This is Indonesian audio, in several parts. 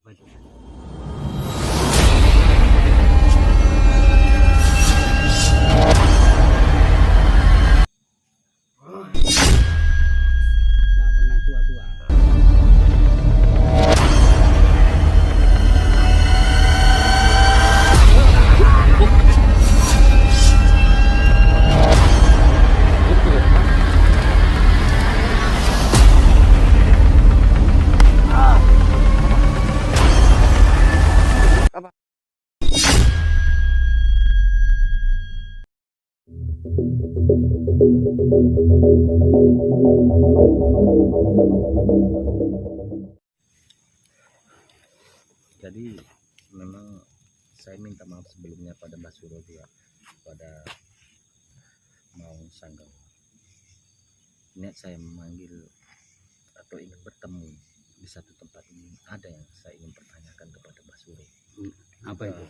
Nggak pernah tua-tua. Jadi memang saya minta maaf sebelumnya pada Mbak Suro ya, pada Maung Sanggau. Niat saya memanggil atau ingin bertemu di satu tempat ini, ada yang saya ingin pertanyakan kepada Mbak Suro. Apa itu?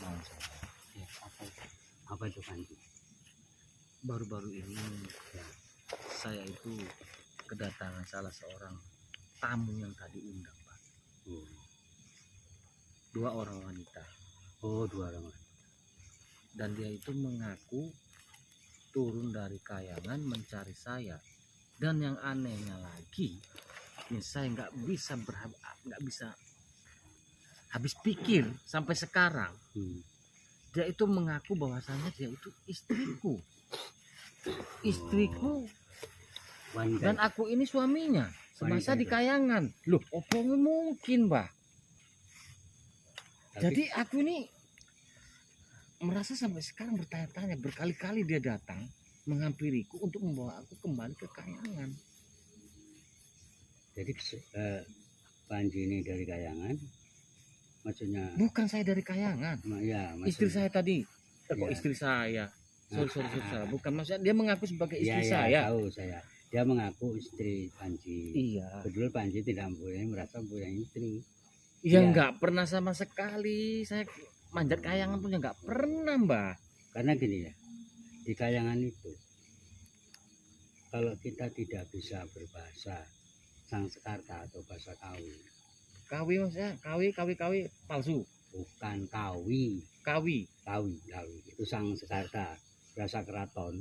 Maung Sanggau. Ya, apa itu Panji? Baru-baru ini ya, saya itu kedatangan salah seorang tamu yang tadi undang, Pak. Dua orang wanita. Oh, dua orang. Dan dia itu mengaku turun dari kayangan mencari saya. Dan yang anehnya lagi, ini saya nggak bisa habis pikir sampai sekarang. Dia itu mengaku bahwasannya dia itu istriku. Dan aku ini suaminya semasa di kayangan. Loh, apa mungkin, Mbah? Jadi aku ini merasa sampai sekarang bertanya-tanya, berkali-kali dia datang menghampiriku untuk membawa aku kembali ke kayangan. Jadi Panji ini dari kayangan, maksudnya? Bukan, saya dari kayangan. Ya, istri saya tadi. Kok ya. Istri saya? Sorry. Bukan, maksudnya dia mengaku sebagai istri saya. saya. Tahu saya. Dia mengaku istri Panji. Iya. Betul, Panji tidak merasa punya istri. Ya, nggak pernah sama sekali. Saya manjat kayangan pun nggak pernah, Mbah. Karena gini ya, di kayangan itu kalau kita tidak bisa berbahasa Sangsekerta atau bahasa Kawi maksudnya kawi palsu. Bukan kawi itu Sangsekerta, bahasa keraton.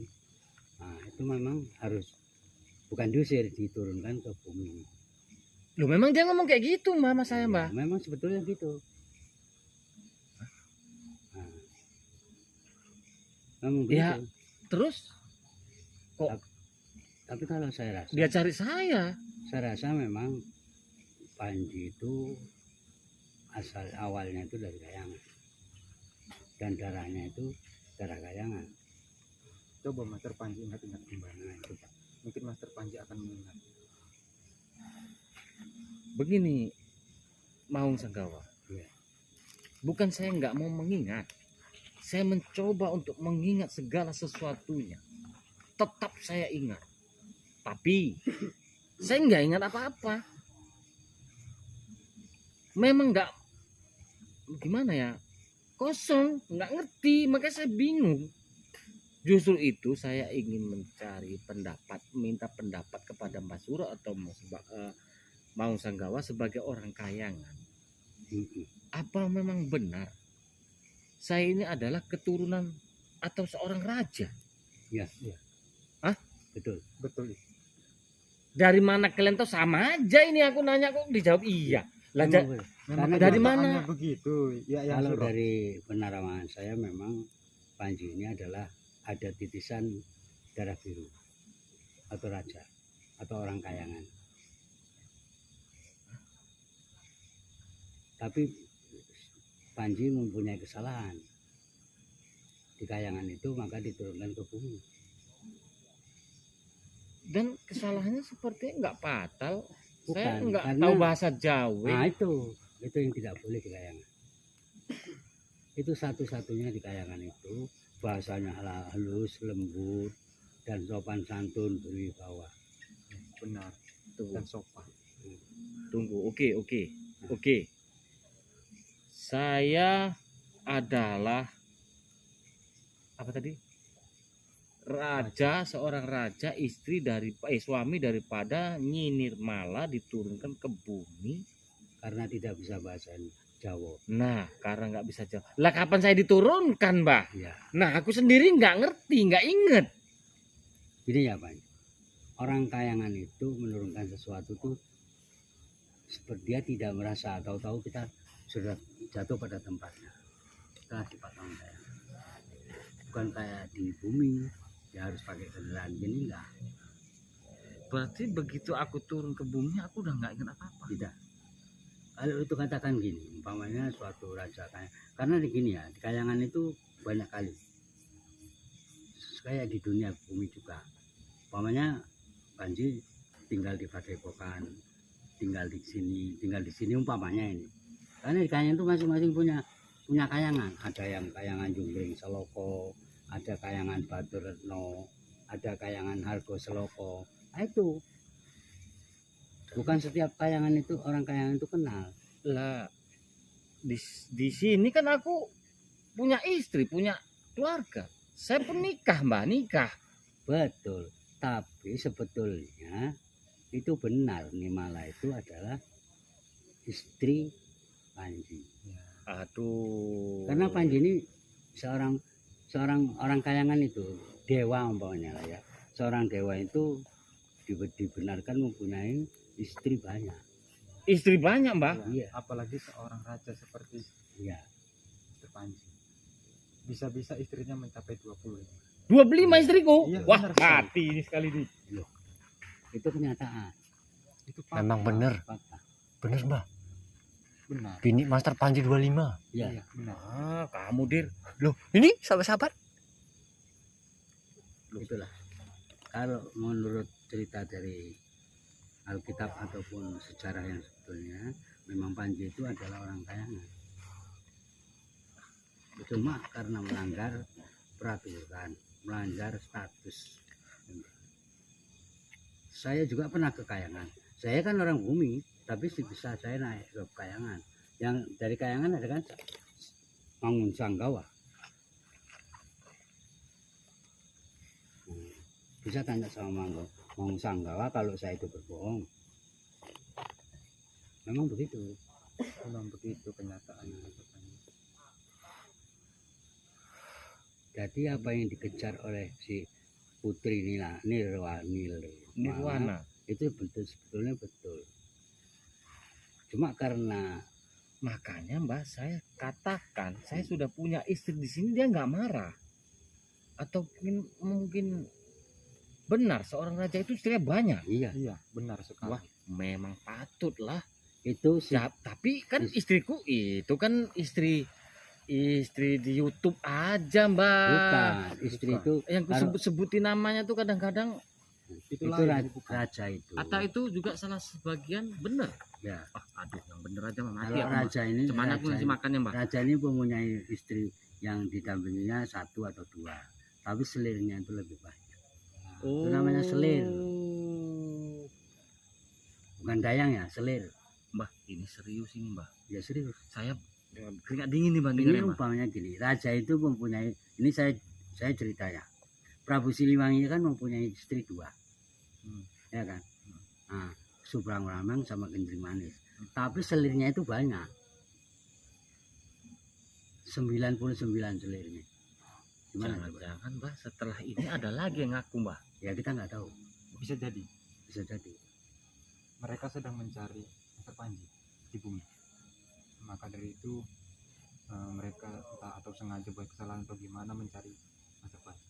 Nah, itu memang harus bukan diusir, diturunkan ke bumi. Loh, memang dia ngomong kayak gitu, Mbak, sama saya, Mbak. Memang sebetulnya gitu. Memang ya begitu. Terus kok tapi kalau saya rasa dia cari saya rasa memang Panji itu asal awalnya itu dari kayangan dan darahnya itu darah kayangan. Coba Master Panji ingat-ingat kembali. Nah, itu, Pak. Mungkin Master Panji akan mengingat. Begini, Maung Sanggawa. Ya. Bukan saya nggak mau mengingat. Saya mencoba untuk mengingat segala sesuatunya. Tetap saya ingat. Tapi saya nggak ingat apa-apa. Memang nggak, gimana ya, kosong, nggak ngerti, makanya saya bingung. Justru itu saya ingin mencari pendapat, minta pendapat kepada Mbak Suro atau Maung Sanggawa sebagai orang kayangan. Apa memang benar saya ini adalah keturunan atau seorang raja? Ya. Hah? Betul. Dari mana kalian tahu? Sama aja ini aku nanya kok dijawab iya. Lah, karena dari mana begitu? Ya, kalau dari penerawangan saya memang Panji ini adalah ada titisan darah biru atau raja atau orang kayangan. Tapi Panji mempunyai kesalahan di kayangan itu, maka diturunkan ke bumi. Dan kesalahannya sepertinya nggak fatal. Bukan, saya nggak karena tahu bahasa Jawa. Nah, itu yang tidak boleh di kayangan. Itu satu-satunya di kayangan itu bahasanya halus, lembut, dan sopan santun berwibawa. Benar. Dan sopan. Tunggu, oke. Saya adalah apa tadi? Raja, seorang raja, suami daripada Nyi Nirmala diturunkan ke bumi karena tidak bisa bahasa Jawa. Nah, karena nggak bisa jawab. Lah kapan saya diturunkan, Mbah? Ya, Nah, aku sendiri nggak ngerti, nggak inget. jadi ya Pak, orang Kayangan itu menurunkan sesuatu tuh seperti dia tidak merasa, tahu-tahu kita sudah jatuh pada tempatnya. Itulah sifat orang Kayangan. Bukan kayak di bumi, ya harus pakai kendaraan gini enggak. Berarti begitu aku turun ke bumi, aku udah nggak inget apa-apa. Tidak. Kalau itu katakan gini, umpamanya suatu raja kayak, karena di gini ya, di Kayangan itu banyak kali. Kayak di dunia bumi juga. Umpamanya Panji tinggal di Padepokan, tinggal di sini umpamanya ini. Karena di Kayangan itu masing-masing punya kayangan. Ada yang kayangan Junggring Seloko, ada kayangan Batu Retno, ada kayangan Hargo Seloko. Nah, itu bukan setiap kayangan itu orang Kayangan itu kenal. Lah di sini kan aku punya istri, punya keluarga. Saya pun nikah, Mbak, nikah. Betul. Tapi sebetulnya itu benar, Nimala itu adalah istri Panji. Aduh. Karena Panji ini seorang orang Kayangan itu dewa umpamanya lah ya. Seorang dewa itu dibenarkan mempunyai istri banyak. Istri banyak, Mbak. Iya. Apalagi seorang raja seperti Iya. Panji. Bisa-bisa istrinya mencapai 20. 25 istriku. Iya, Wah, benar, mati ini sekali nih. Itu kenyataan. Itu fakta. Memang bener, Fakta. bener Mbah. Benar. Bini Master Panji 25. Iya. Iya, benar. Ah, kamu, Dir. Loh, ini sahabat-sahabat. Itulah. Kalau menurut cerita dari Alkitab ataupun sejarah yang sebetulnya, memang Panji itu adalah orang Kayangan. Cuma karena melanggar peraturan, melanggar status. Saya juga pernah ke Kayangan. Saya kan orang bumi, tapi bisa saya naik ke Kayangan. Yang dari Kayangan ada kan Mangun Sanggawa. Bisa tanya sama Mangun Sanggawa kalau saya itu berbohong. Memang begitu. Memang begitu kenyataannya. Jadi apa yang dikejar oleh si Putri Nirwana. itu betul, sebetulnya betul. Cuma karena Makanya, Mbak, saya katakan saya sudah punya istri di sini, dia nggak marah. Atau mungkin benar seorang raja itu istrinya banyak. iya Iya, benar sekali. Wah, memang patut lah. itu si Ya, tapi kan istriku itu kan istri di YouTube aja, Mbak. bukan istri bukan. itu Yang kalau- sebutin namanya tuh kadang-kadang Itu itu lain, bukan. raja itu. atau itu juga salah sebagian benar. Ya, Ah, aduh, yang bener aja mah mati kalau aku, Mbak. raja ini Cuman aku ngasih makannya, Mbak. raja ini mempunyai istri yang didampinginya 1 atau 2, tapi selirnya itu lebih banyak. Oh. Itu namanya selir. Bukan dayang ya, selir. Mbak, ini serius ini, Mbak. Ya serius. Saya keringat dingin nih, Mbak, Ini dengarnya, Mbak. umpamanya gini, raja itu mempunyai, ini saya cerita ya. Prabu Siliwangi kan mempunyai istri 2. Ya kan? Nah, Subrang Ramang sama Kendring Manis. Tapi selirnya itu banyak. 99 selirnya. Gimana coba? Jangan-jangan, Mbak, setelah ini ada lagi yang ngaku, Mbak. Ya kita nggak tahu, Bisa jadi bisa jadi. mereka sedang mencari Master Panji di bumi. Maka dari itu mereka entah atau sengaja buat kesalahan atau gimana mencari Master Panji.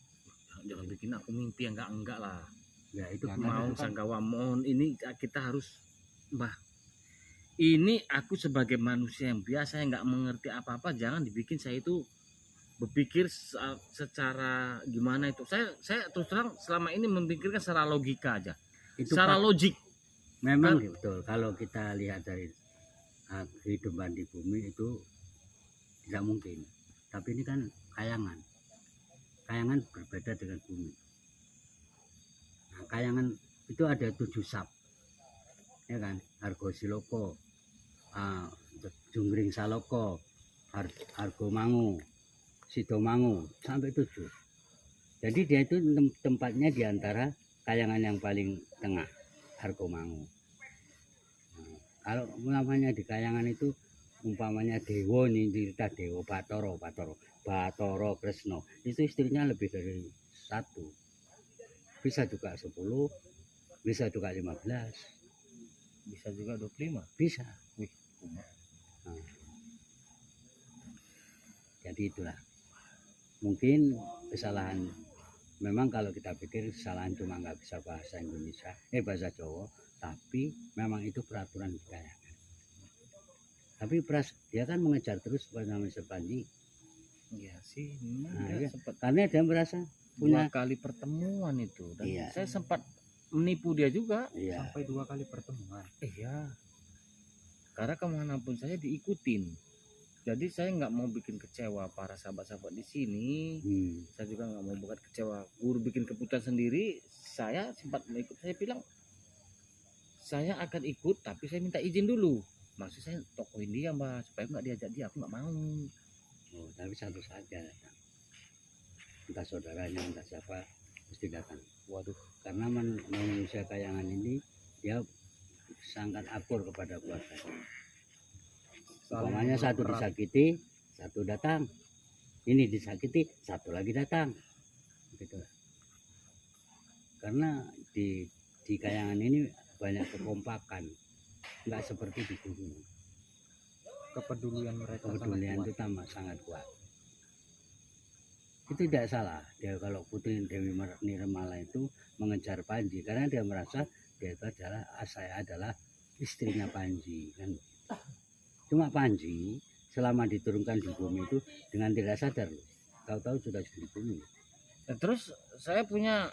Jangan bikin aku mimpi yang enggak lah. Ya itu Ya, gimana? Mau kan- Sanggawa mohon, ini kita harus, Mbah. Ini aku sebagai manusia yang biasa yang nggak mengerti apa-apa, jangan dibikin saya itu berpikir secara gimana itu. Saya terus terang selama ini memikirkan secara logika aja. Itu Secara Pak, logik. memang betul. Kalau kita lihat dari kehidupan di bumi itu tidak mungkin. Tapi ini kan kayangan. Kayangan berbeda dengan bumi. Nah, kayangan itu ada 7 sab, ya kan? Hargo Siloko, Junggring Saloko, Hargo Mangu, Sidomangu, sampai 7. Jadi dia itu tempatnya di antara kayangan yang paling tengah, Hargo Mangu. Nah, Kalau namanya di Kayangan itu umpamanya Dewa nih, cerita Dewa Batara Kresna, itu istrinya lebih dari satu, bisa juga 10, bisa juga 15, Bisa juga 25. bisa. Wih, Nah, jadi itulah mungkin kesalahan. Memang kalau kita pikir kesalahan cuma nggak bisa bahasa Indonesia, bahasa Jawa, tapi memang itu peraturan di Kayangan. Tapi dia kan mengejar terus pada Mr. Panji. Iya sih, memang Nah, dia iya. sempat Karena dia merasa 2 punya, kali pertemuan itu, dan Iya. saya sempat menipu dia juga. iya, Sampai 2 kali pertemuan. Iya, karena kemanapun saya diikutin. Jadi saya nggak mau bikin kecewa para sahabat-sahabat di sini. Saya juga nggak mau buat kecewa guru bikin keputusan sendiri. Saya sempat mau ikut. Saya bilang saya akan ikut, tapi saya minta izin dulu. Maksud saya tokohin dia mbak, supaya nggak diajak dia. Aku nggak mau. oh, tapi satu saja, entah saudaranya, entah siapa, mesti datang. Waduh, Karena manusia Kayangan ini dia sangat akur kepada keluarga. Umpamanya satu disakiti, satu datang. Ini disakiti, satu lagi datang. Gitu. Karena di Kayangan ini banyak kekompakan, nggak seperti di gunung. Kepedulian mereka Kepedulian itu sangat kuat. Itu tidak salah. Dia kalau Putri Dewi Nirmala itu mengejar Panji karena dia merasa dia itu adalah saya adalah istrinya Panji kan. Cuma Panji selama diturunkan di bumi itu dengan tidak sadar, tahu-tahu sudah di bumi. dan terus saya punya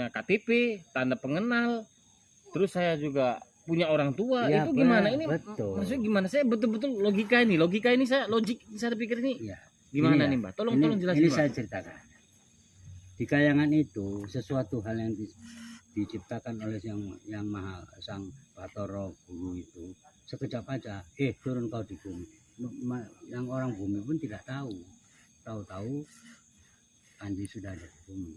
KTP, tanda pengenal. Terus saya juga punya orang tua. Iya, Itu gimana ini? betul. Maksudnya gimana? Saya betul-betul logika ini saya logik saya pikir ini. Iya. Gimana Ini ya, nih mbak? Tolong jelasin ini mbak. saya ceritakan. Di Kayangan itu sesuatu hal yang diciptakan oleh yang maha sang Batara Guru itu sekejap aja turun kau di bumi. Yang orang bumi pun tidak tahu. Tahu-tahu Panji sudah ada di bumi.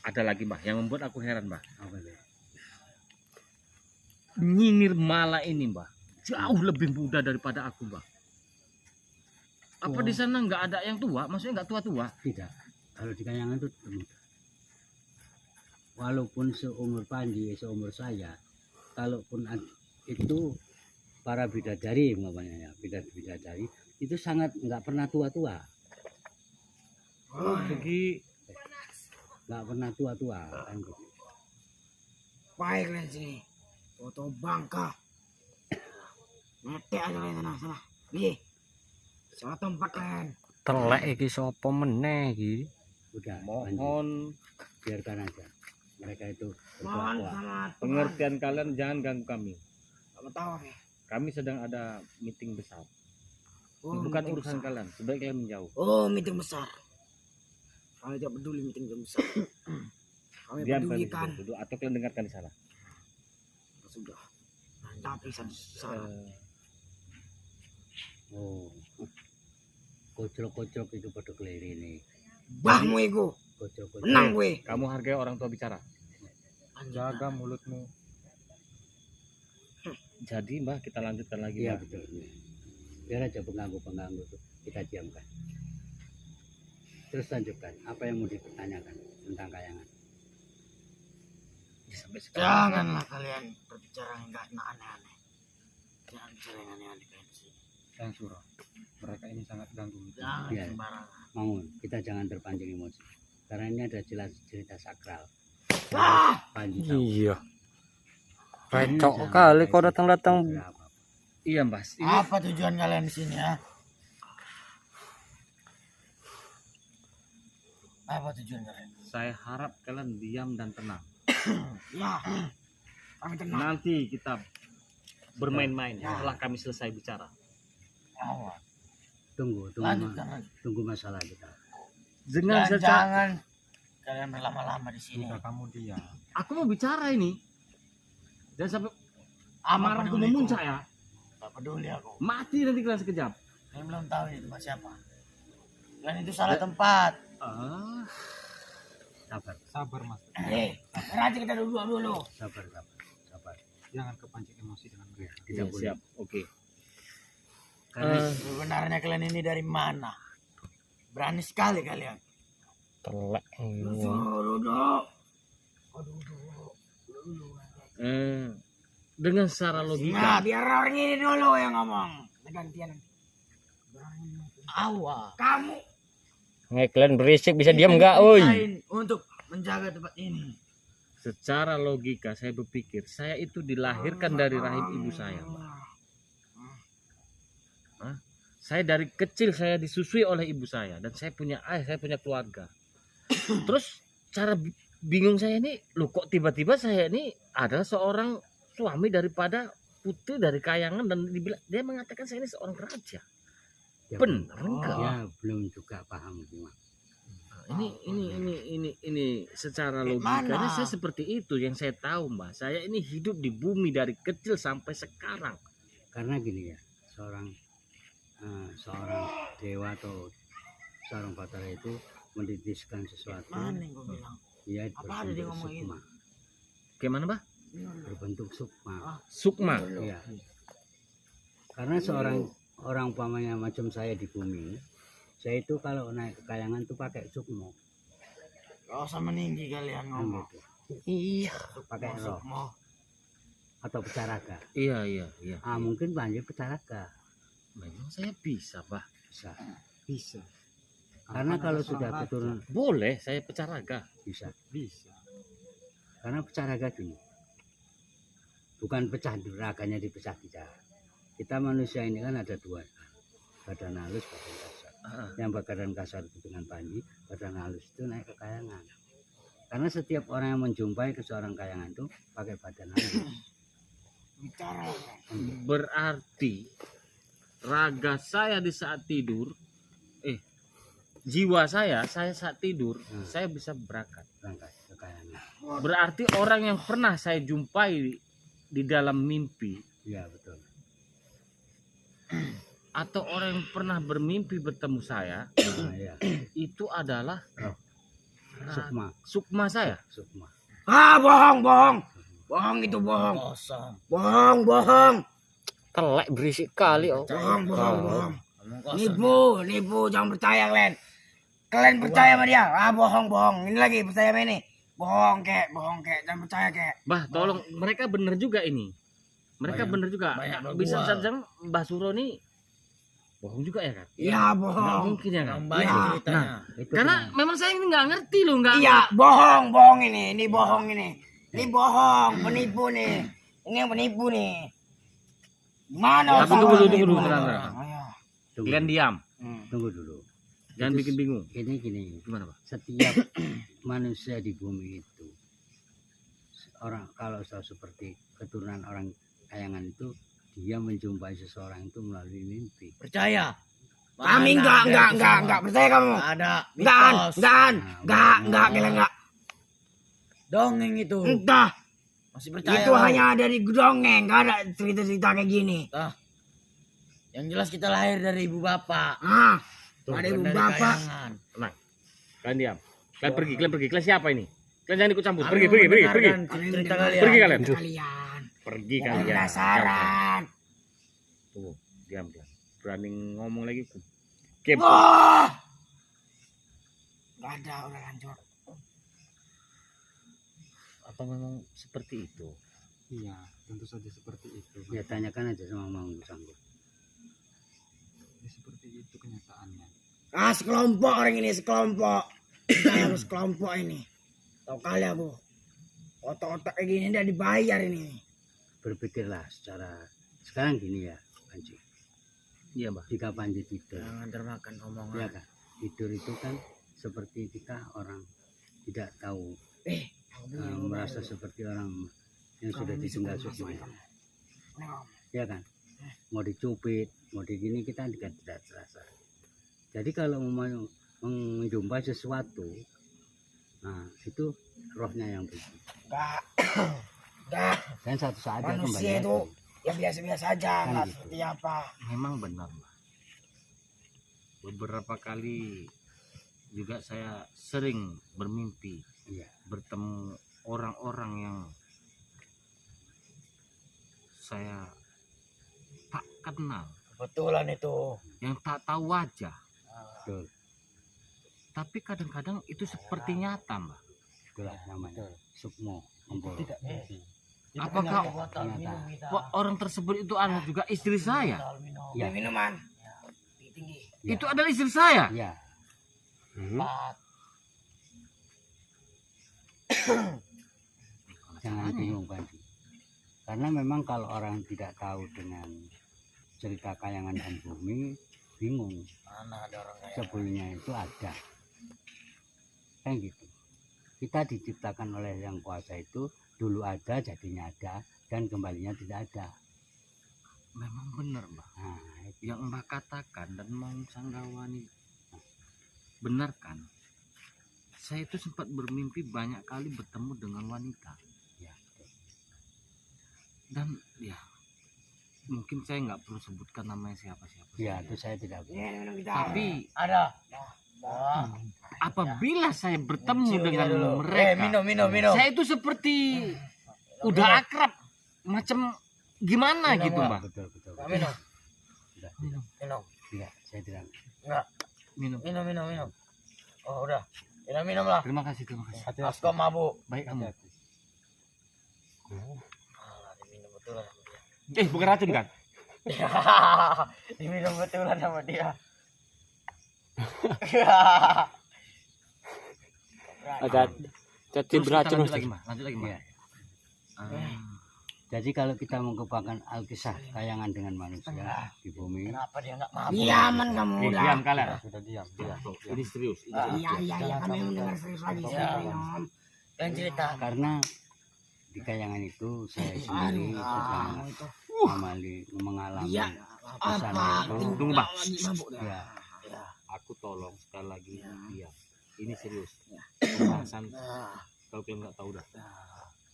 Ada lagi mbak yang membuat aku heran mbak. Apa itu? Nyi Nirmala ini mbak jauh lebih muda daripada aku mbak. Apa di sana nggak ada yang tua? Maksudnya nggak tua-tua? Tidak. Kalau di Kayangan itu muda. Walaupun seumur Panji, seumur saya, kalaupun itu para bidadari umpamanya ya, bidadari itu sangat nggak pernah tua-tua. Segi Nggak pernah tua-tua kan gitu. Baik lah sini. Foto bangka. Ngetek aja lah sana. Nih. Salah tempat kan. Telek iki sapa meneh iki? Udah Panji, mohon biarkan aja. Mereka itu Mohon berkuah. sama Tuhan. pengertian kalian, jangan ganggu kami. Kamu tahu nih. Kami sedang ada meeting besar. Oh, Bukan meeting urusan besar. kalian. Sebaiknya kalian menjauh. Oh, meeting besar. Kami tidak peduli meeting besar. Kami Diam kalian pedulikan. duduk atau kalian dengarkan di sana. Sudah. Tapi salah. Oh, kocok-kocok itu pada keliri nih. Bahmu iku. Kocok-kocok. Menang gue. Kamu hargai orang tua bicara. Jaga mulutmu. Jadi mbak kita lanjutkan lagi Iya mbak. betul. Biar aja pengganggu itu kita diamkan. Terus lanjutkan. Apa yang mau dipertanyakan tentang Kayangan? Ya, sampai sekarang Janganlah kalian berbicara yang enggak aneh-aneh. Jangan bicara yang aneh-aneh kayak sini. Yang surah. Mereka ini sangat ganggu. Jangan Iya. sembarangan. Mangun, kita jangan terpancing emosi. Karena ini ada jelas cerita sakral. Ah! Panji tahu. Iya. Ini Recok jangan kali pakai kau datang-datang. apa-apa. iya mbak. Ini Apa tujuan kalian di sini ya? Apa tujuan kalian? saya harap kalian diam dan tenang. Ya, kami tenang. Nanti kita bermain-main Ya. setelah kami selesai bicara. Awas. Tunggu Lanjutkan lagi. tunggu masalah kita. Dengan Dan secara jangan kalian berlama-lama di sini. Sudah kamu diam. aku mau bicara ini. Dan sampai Apa amarahku peduliku? memuncak ya. Gak peduli aku. Mati nanti kalian sekejap. Kalian belum tahu ini tempat siapa. Dan itu salah tempat. Ah, Sabar, Sabar mas. Nanti kita duduk dulu. sabar. jangan kepancing emosi dengan mereka. Tidak Ya, boleh. siap. Oke. Karena Sebenarnya kalian ini dari mana? Berani sekali kalian. Telek ini. Duduk. Dengan secara Nah, logika, biar orang ini dulu yang ngomong. Gantian. awal Kamu Kalian berisik bisa diam enggak, oi? diperintahkan untuk menjaga tempat ini. secara logika saya berpikir saya itu dilahirkan dari rahim ibu saya, Mbak. Saya dari kecil saya disusui oleh ibu saya dan saya punya ayah, saya punya keluarga. Terus cara bingung saya ini, loh kok tiba-tiba saya ini adalah seorang suami daripada putri dari kayangan dan dia mengatakan saya ini seorang raja. ya, Benar enggak? ya belum juga paham cuma. Ini secara Gimana? logikanya saya seperti itu yang saya tahu, Mbak. Saya ini hidup di bumi dari kecil sampai sekarang. Karena gini ya, seorang dewa atau seorang batara itu menitiskan sesuatu, Mana yang gue bilang? ya Apa ada dia berbentuk ngomong sukma, Gimana, Mbak? berbentuk sukma. Sukma. Iya. Karena orang umpamanya macam saya di bumi, saya itu kalau naik ke kayangan tuh pakai sukmo, Gak usah meninggi kalian kan ngomong. gitu. Iya. Pakai roh Mau atau pecaraga. Iya. Mungkin banjir pecaraga Memang saya bisa, Pak. bisa. Bisa. Karena Kan kalau ada sudah seorang keturunan Boleh saya pecaraga. bisa. bisa. Karena pecaraga gini, bukan pecah raganya dipecah tidak. Kita manusia ini kan ada dua, badan halus, badan kasar. Yang badan kasar itu dengan panji, badan halus itu naik ke kayangan. Karena setiap orang yang menjumpai ke seorang kayangan itu pakai badan halus. bicara. Berarti raga saya di saat tidur, jiwa saya saat tidur, saya bisa berangkat. Berangkat ke kayangan. Berarti orang yang pernah saya jumpai di dalam mimpi Iya betul. atau orang yang pernah bermimpi bertemu saya Nah, ya. itu adalah Sukma, sukma saya. sukma. Bohong. Bohong itu bohong. Kosong. Bohong. Telek berisik kali, oh. Bohong. Ngomong kosong. Nipu, jangan percaya kalian. Kalian percaya sama dia? Bohong. Ini lagi percaya sama ini. Bohong kek, jangan percaya kek. Bah, tolong mereka bener juga ini. Mereka Banyak- bener juga. banyak Bisa berbual. saja Mbah Suro nih bohong juga ya kan? Iya, Nggak bohong. mungkin ya kan? Yang banyak Ya. ceritanya. Itu Karena memang saya ini nggak ngerti loh, nggak. Iya, bohong ini. Ini bohong ini. Ini bohong, penipu nih. Ini yang penipu nih. Mana? Tapi tunggu penipu? dulu, tenang. Ayo. tunggu, Kalian diam, tunggu dulu. jangan Itu bikin bingung. Gini. Gimana, Pak? Setiap manusia di bumi itu, orang kalau seperti keturunan orang kayangan itu, dia menjumpai seseorang itu melalui mimpi. Percaya? Kami Mana ada itu semua? enggak percaya kamu. Nggak ada. Enggak, Mitos. enggak, kalian enggak. Dongeng itu. Entah, Masih percaya? itu kamu? hanya dari dongeng, enggak ada cerita-cerita kayak gini. Yang jelas kita lahir dari ibu bapak. Ada ibu Bukan dari bapak. kayangan. Kalian diam. Kalian pergi. Kalian siapa ini? Kalian jangan ikut campur. Kami Pergi. mendengarkan cerita kalian. Pergi kalian. Kalian. Pergi Jangan kalian. penasaran. Tunggu, diam. Berani ngomong lagi. Kepo. Wah. Enggak ada, udah lanjut. Apa memang seperti itu? Iya, tentu saja seperti itu. Ya tanyakan aja sama Mang Sanggup. Ya, seperti itu kenyataannya. Sekelompok orang ini, sekelompok. Kita harus sekelompok ini. Tahu kali aku. Otak-otak kayak gini udah dibayar ini. Berpikirlah secara sekarang gini ya, Panji. Iya, Mbak. Jika Panji tidur, Jangan termakan ya omongan. kan? Tidur itu kan seperti kita orang tidak tahu, merasa seperti orang yang sudah ditinggal sukmanya. Ya kan? Mau dicubit, mau digini kita tidak terasa. Jadi kalau mau menjumpai sesuatu, nah itu rohnya yang pergi. Enggak. Dan satu saat dia kembali Manusia itu lagi. ya biasa-biasa aja, Kan nggak gitu. seperti apa. Memang benar, Mbak. Beberapa kali juga saya sering bermimpi Iya. bertemu orang-orang yang saya tak kenal, Kebetulan itu. yang tak tahu wajah, Betul. tapi kadang-kadang itu seperti nyata, Mbak. Itulah namanya sukmo Emporo. Tidak mungkin. Apakah orang tersebut itu adalah juga istri saya? Ya. Minuman. Tinggi. Ya. Itu adalah istri saya. Ya, jangan bingung Panji. Karena memang kalau orang tidak tahu dengan cerita kayangan dan bumi, bingung. Mana ada orang kayak Sebelumnya itu ada. Kan gitu. Kita diciptakan oleh Yang Kuasa itu dulu ada, jadinya ada, dan kembalinya tidak ada. Memang benar, Mbak. Nah, itu. Yang Mbak katakan dan Mang Sanggawani benarkan. Saya itu sempat bermimpi banyak kali bertemu dengan wanita. Ya. Dan ya, mungkin saya nggak perlu sebutkan namanya siapa-siapa. Ya, itu saya tidak boleh. Minum kita. Tapi ada. apabila saya bertemu Cium dengan kita dulu. mereka, Minum. saya itu seperti udah akrab, macam gimana Minum, gitu, Mbak. Mbak. Betul, betul. Minum. Tidak, Minum. tidak, saya tidak. Minum. Minum. Oh, udah. Minum lah. Terima kasih, terima kasih. Hati-hati. Asko mabuk. Baik kamu. Hati-hati. Diminum betulan sama dia. Bukan racun kan? Diminum betulan sama dia. Ada cacing Terus kita beracun. lanjut lagi, Mbak. Lanjut lagi, Mbak. Ya. Ah. Jadi kalau kita mengembangkan Alkisah kayangan dengan manusia di bumi, Kenapa dia nggak mabuk? Diaman kamu udah. Diam kalian. Sudah diam. Ini serius. Ini Iya, kami mendengar serius lagi. Saya minum. Yang cerita. karena di kayangan itu saya sendiri sedang itu. mengalami Iya. pesan Apa? itu. Tunggu, Bang. Lagi mabuk dah. Ya, Aku tolong sekali lagi diam. Ini serius. Pembahasan kalau kalian nggak tahu dah.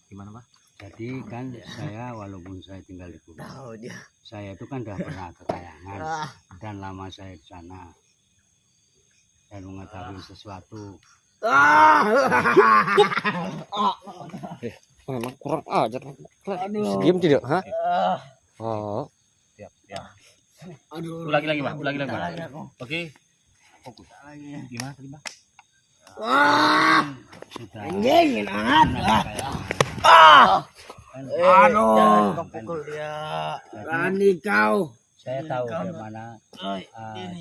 Gimana, Pak? jadi kan saya walaupun saya tinggal di bumi, Tahu dia. saya itu kan udah pernah ke kayangan dan lama saya di sana dan mengetahui sesuatu. Memang kurang ajar. Diam tidak, ha? Oh, Aduh. Ulangi lagi, Pak. Ulangi lagi, Pak. Lagi aku. Oke. Fokus. Gimana tadi, Pak? Wah, Sudah anjing hangat. pernah ke kayangan. Aduh. Jangan kau pukul dia. Berani kau. Saya tahu bagaimana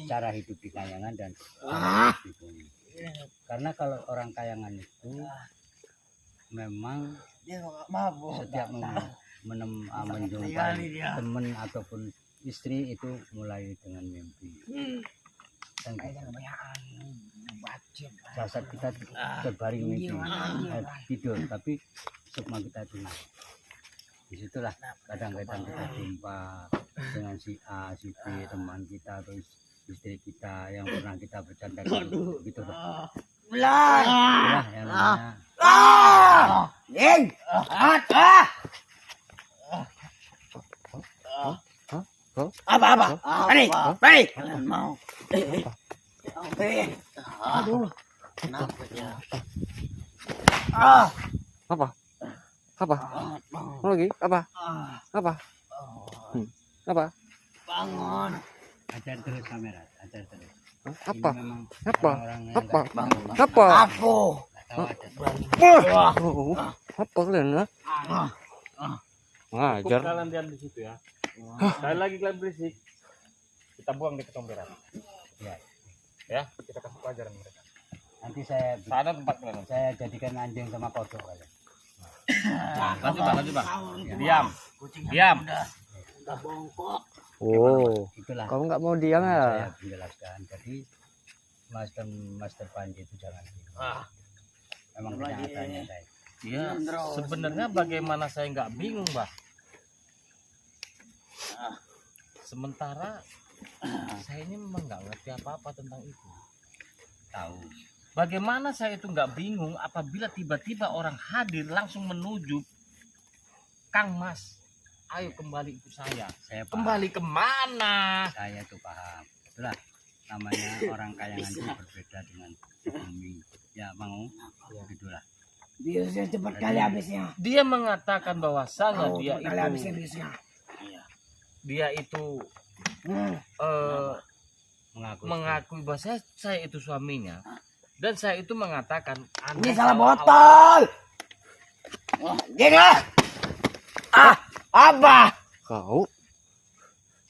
cara hidup di kayangan dan Ah. di bumi. Karena kalau orang kayangan itu memang Dia nggak mabuk. setiap menjumpai Kali dia. teman ataupun istri itu mulai dengan mimpi. Kan gitu. Jasad kita terbaring mimpi, tidur, tapi sukma kita tenang. Disitulah kadang-kadang kita jumpa dengan si A, si B, teman kita atau istri kita yang pernah kita bercanda gitu. Belah. Itulah yang namanya Ding. Apa? Ini, baik. Mau. Aduh. Kenapa dia? apa? Apa? Lagi? Apa? Apa? Apa? Bangun. ajar terus kamera, ajar terus. Apa? Ini memang Apa? orang-orang yang Apa? nggak tahu, Apa? Aku. nggak tahu ajar. Oh, apa kalian, ha? Ngajar. Kalian diam di situ ya. Sekali lagi kalian berisik. Kita buang di ketomberan. Ya. Ya, kita kasih pelajaran mereka. Nanti saya Sana tempat kalian. saya jadikan anjing sama kodok kalian. Lanjut, Pak. Lanjut, Pak. Diam. Diam. Udah bongkok. Oh, Itulah kamu nggak mau diam yang ya? saya menjelaskan. Jadi Master Panji itu jangan bingung. Memang kenyataannya saya. Iya, sebenarnya bagaimana saya nggak bingung, Mbak. Sementara saya ini memang nggak ngerti apa-apa tentang itu. Tahu. Bagaimana saya itu nggak bingung apabila tiba-tiba orang hadir langsung menuju Kang Mas. Ayo kembali ikut saya. Saya paham. Kembali kemana? Saya tuh paham. Itulah namanya orang kayangan itu berbeda dengan bumi. Ya mau. Itulah. Biusnya cepat kali habisnya. Dia mengatakan bahwasanya Tahu dia cepat kali habisnya itu biusnya. dia itu mengakui bahwa saya itu suaminya, dan saya itu mengatakan Ini salah botol. Geng lah. Apa? Kau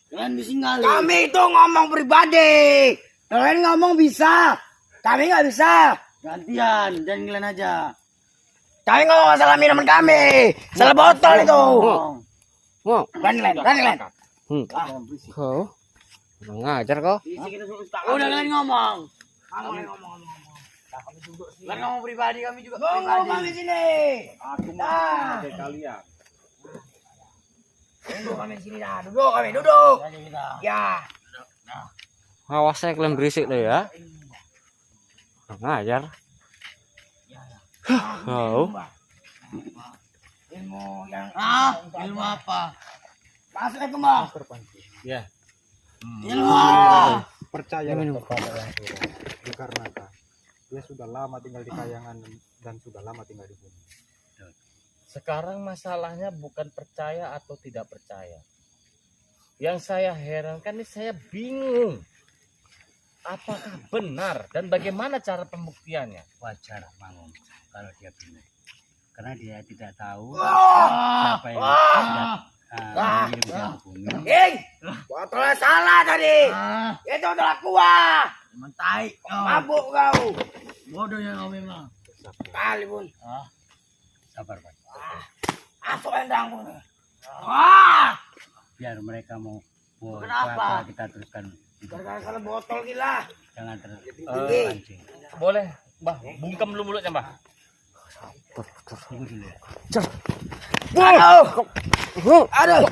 Jangan disingali. Kami itu ngomong pribadi. Kalian ngomong bisa. Kami nggak bisa. Gantian, jangan ngelain aja. Kami ngomong masalah minuman kami. Salah botol itu. mau Berani lain. kau kurang ngajar kau. Udah kalian ngomong. Kami ngomong. Kalian ngomong pribadi, kami juga Ngomong pribadi. kami sini. Aku Ah. mau pakai kalian. Duduk kami sini dah. Duduk. Ya. Awas saya kalian berisik deh ya. Kurang ngajar. Kau Ilmu yang Ilmu apa? masuk ke mbak. ya Ilmu apa? Percayalah kepada yang suruh. Dikarenakan dia sudah lama tinggal di kayangan dan sudah lama tinggal di bumi. sekarang masalahnya bukan percaya atau tidak percaya. Yang saya herankan ini, saya bingung apakah benar dan bagaimana cara pembuktiannya. Wajar Mangun kalau dia benar, karena dia tidak tahu Wah. siapa yang sudah mengirim dia ke bumi. Geng. Botolnya salah tadi. Itu adalah kuah. Mentai. Mabuk kau. Bodohnya kau memang. Kali pun. Sabar Pak, Masuk endang pun. Wah. biar mereka mau Kenapa? apa kita teruskan. Gara-gara salah botol gila. Jangan Tinggi. terpancing. Boleh, Mbah, bungkam dulu mulutnya, Mbah. Tunggu dulu. Aduh.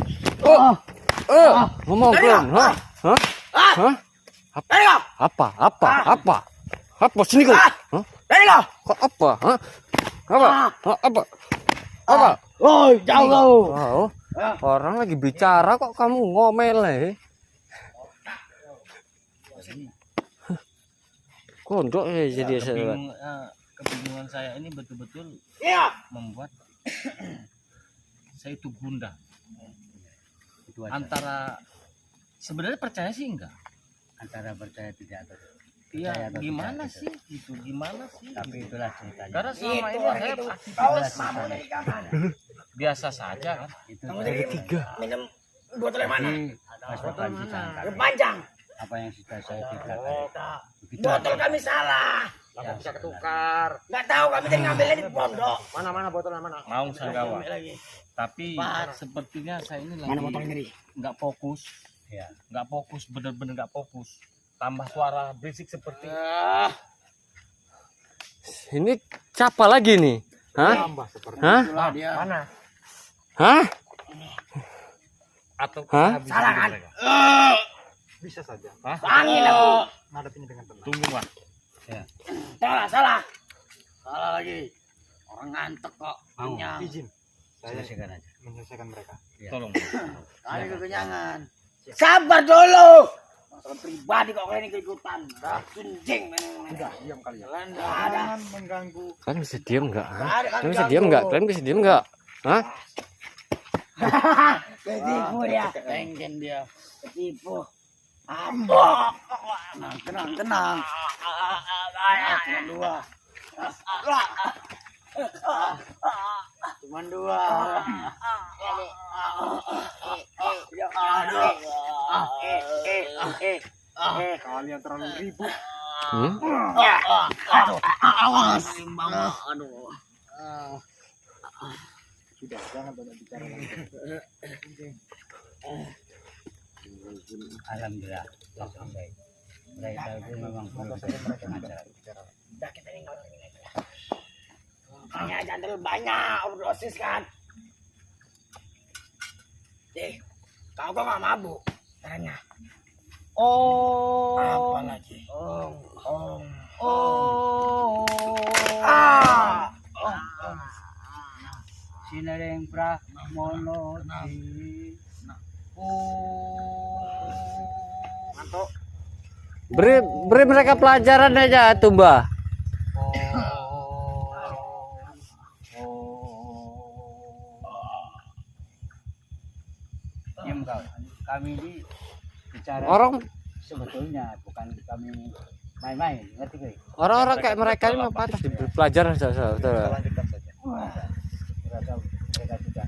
ngomong kalian. Hah? Dari kau. Apa sini kau? Hah? Dari kau. Kok apa? Hah? Apa? Oh, jauh kau. Kau orang lagi bicara kok kamu ngomel ya? Kondok ya jadi saya. Kebingungan saya ini betul-betul Iya. membuat saya itu gundah. Itu aja. Antara sebenarnya percaya sih enggak. Antara percaya tidak atau Iya, percaya atau gimana tidak, sih? Itu gimana sih? tapi itulah ceritanya. Karena selama Itu ini orang saya itu. Kau aktivitas mabuk dari kapan? biasa saja kan. Itu Kamu dari minum botol yang mana? Mas Panji sangka Yang panjang. apa yang sudah saya ceritakan. Begitu Botol aja. kami salah. Ya, Bisa ketukar. Nggak tahu kami tadi ngambilnya di pondok. Mana botolnya mana? Mau saya gawat. Tapi sepertinya saya ini Mana lagi botolnya tadi? nggak fokus. Ya. Nggak fokus, bener-bener nggak fokus. Tambah suara berisik seperti Ini siapa lagi nih? Hah? Tambah seperti Hah? Mana? Hah? atau Hah? habis Salah itu kan? mereka? bisa saja. Hah? Angin aku. Ngadepinnya dengan tenang. Tunggu, Mas. Salah. Salah lagi. Orang ngantuk kok. Mau. Kenyang. Izin. Saya Selesaikan aja. menyelesaikan mereka. Tolong. Kali kekenyangan. Sabar dulu. Masalah pribadi kok kalian ikut-ikutan. Sunjing. Udah, diam kalian. Nggak ada. Jangan mengganggu. Kalian bisa diam nggak? Hah? Nggak ada. Kalian bisa diam nggak? Kalian bisa diam nggak? Hah? Ketipu dia. Tengken dia. Ketipu. Apa? Tenang. Tenang dua. Cuman dua. Kalian terlalu ribut. Hmm? Awas. Aduh. Sudah, jangan banyak bicara lagi. Alhamdulillah sudah selesai. Mereka itu memang perlu acara. Udah kita tinggal ini aja. Makanya jangan terlalu banyak overdosis kan. Kau kok nggak mabuk? Caranya. Apa lagi? Sinereng Pramono Ngantuk. Beri mereka pelajaran aja tuh, Mbah. Diam kau. Kami bicara Orang sebetulnya bukan kami main-main, ngerti gue? orang-orang kayak mereka ini mau patah diberi pelajaran saudara. Kita lanjutkan saja. Mereka sudah